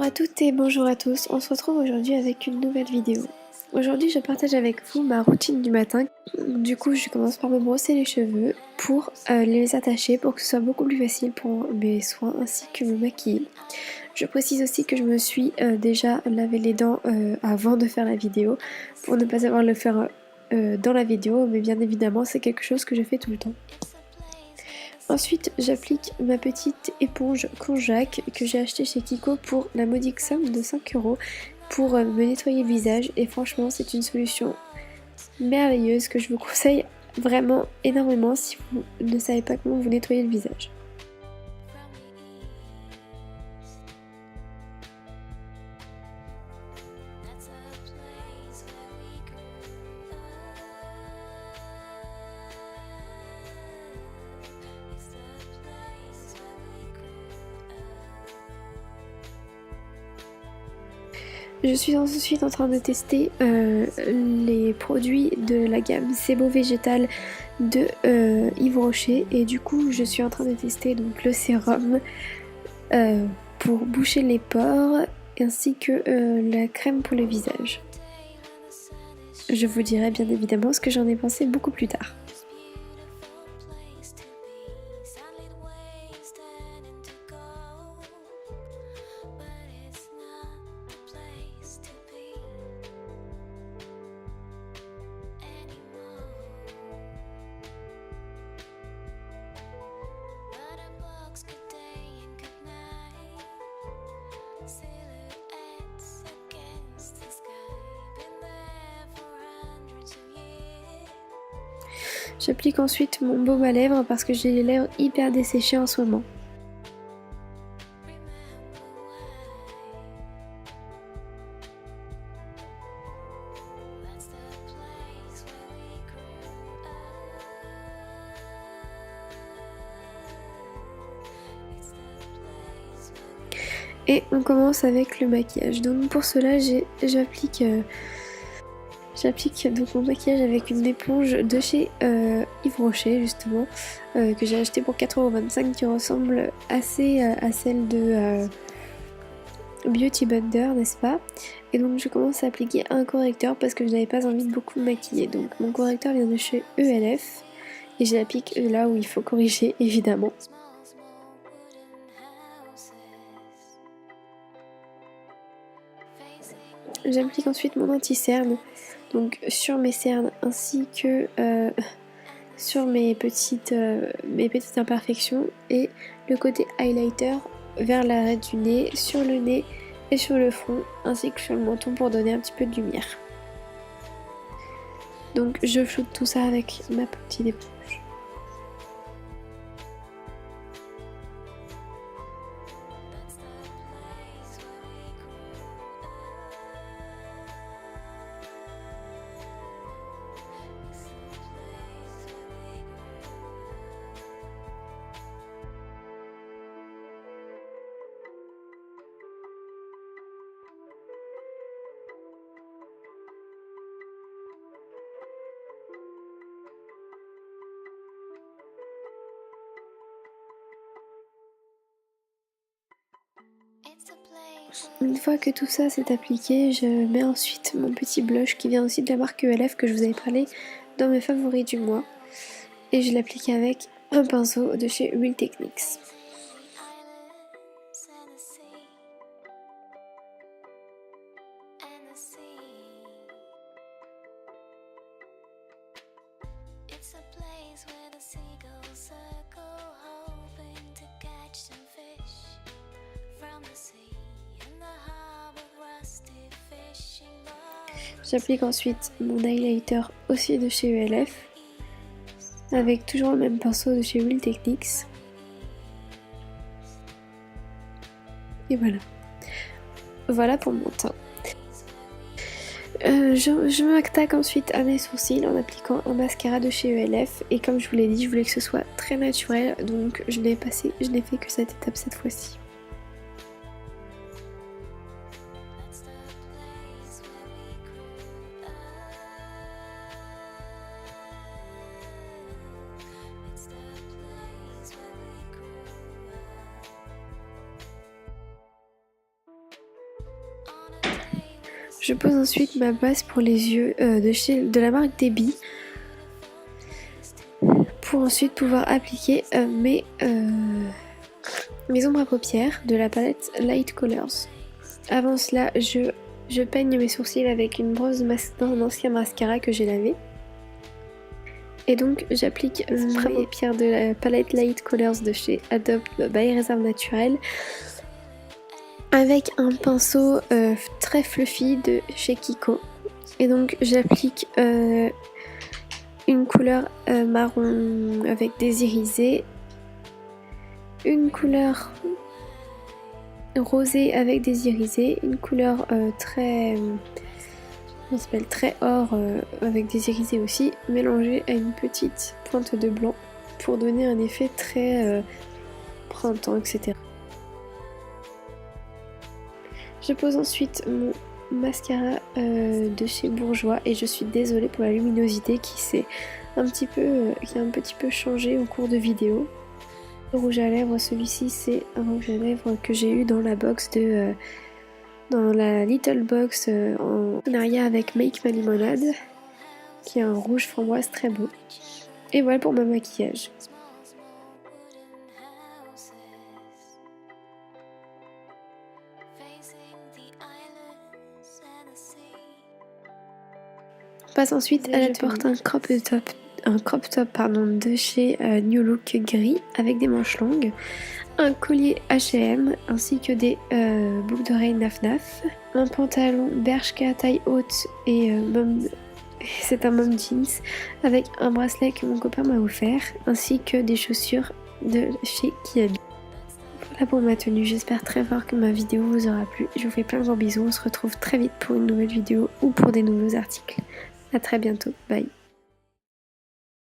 à toutes et bonjour à tous, on se retrouve aujourd'hui avec une nouvelle vidéo. Aujourd'hui je partage avec vous ma routine du matin. Du coup je commence par me brosser les cheveux pour les attacher pour que ce soit beaucoup plus facile pour mes soins ainsi que me maquiller. Je précise aussi que je me suis déjà lavé les dents avant de faire la vidéo pour ne pas avoir à le faire dans la vidéo, mais bien évidemment c'est quelque chose que je fais tout le temps. Ensuite, j'applique ma petite éponge Konjac que j'ai achetée chez Kiko pour la modique somme de 5 € pour me nettoyer le visage. Et franchement, c'est une solution merveilleuse que je vous conseille vraiment énormément si vous ne savez pas comment vous nettoyer le visage. Je suis ensuite en train de tester les produits de la gamme Sebo Végétal de Yves Rocher et du coup je suis en train de tester donc le sérum pour boucher les pores ainsi que la crème pour le visage. Je vous dirai bien évidemment ce que j'en ai pensé beaucoup plus tard. J'applique ensuite mon baume à lèvres parce que j'ai les lèvres hyper desséchées en ce moment. Et on commence avec le maquillage. Donc pour cela j'applique donc mon maquillage avec une éponge de chez Yves Rocher justement que j'ai acheté pour 4,25 € qui ressemble assez à celle de Beauty Blender, n'est-ce pas? Et donc je commence à appliquer un correcteur parce que je n'avais pas envie de beaucoup me maquiller. Donc mon correcteur vient de chez ELF et je l'applique là où il faut corriger évidemment. J'applique ensuite mon anti-cerne donc sur mes cernes ainsi que sur mes petites imperfections et le côté highlighter vers l'arête du nez, sur le nez et sur le front ainsi que sur le menton pour donner un petit peu de lumière. Donc je floute tout ça avec ma petite éponge. Une fois que tout ça s'est appliqué, je mets ensuite mon petit blush qui vient aussi de la marque ELF que je vous avais parlé dans mes favoris du mois. Et je l'applique avec un pinceau de chez Real Techniques. J'applique ensuite mon highlighter aussi de chez ELF avec toujours le même pinceau de chez Real Techniques. Et voilà. Voilà pour mon teint. Je m'attaque ensuite à mes sourcils en appliquant un mascara de chez ELF et comme je vous l'ai dit, je voulais que ce soit très naturel donc je n'ai fait que cette étape cette fois-ci. Je pose ensuite ma base pour les yeux de la marque Debbie pour ensuite pouvoir appliquer mes ombres à paupières de la palette Light Colors. Avant cela, je peigne mes sourcils avec une brosse d'un ancien mascara que j'ai lavé. Et donc j'applique mes paupières de la palette Light Colors de chez Adopt by Réserve Naturelle avec un pinceau très fluffy de chez Kiko. Et donc j'applique une couleur marron avec des irisés, une couleur rosée avec des irisés, une couleur très or avec des irisés aussi, mélangée à une petite pointe de blanc pour donner un effet très printemps, etc. Je pose ensuite mon mascara de chez Bourjois et je suis désolée pour la luminosité qui a un petit peu changé au cours de vidéo. Le rouge à lèvres, celui-ci c'est un rouge à lèvres que j'ai eu dans la box dans la Little Box en partenariat avec Make My Limonade, qui est un rouge framboise très beau. Et voilà pour mon maquillage. On passe ensuite à la tenue. Je porte un crop top de chez New Look gris avec des manches longues, un collier H&M ainsi que des boucles d'oreilles Naf Naf, un pantalon Bershka taille haute et c'est un mom jeans avec un bracelet que mon copain m'a offert ainsi que des chaussures de chez Kiabi. Voilà pour ma tenue, j'espère très fort que ma vidéo vous aura plu. Je vous fais plein de gros bisous, on se retrouve très vite pour une nouvelle vidéo ou pour des nouveaux articles. A très bientôt, bye.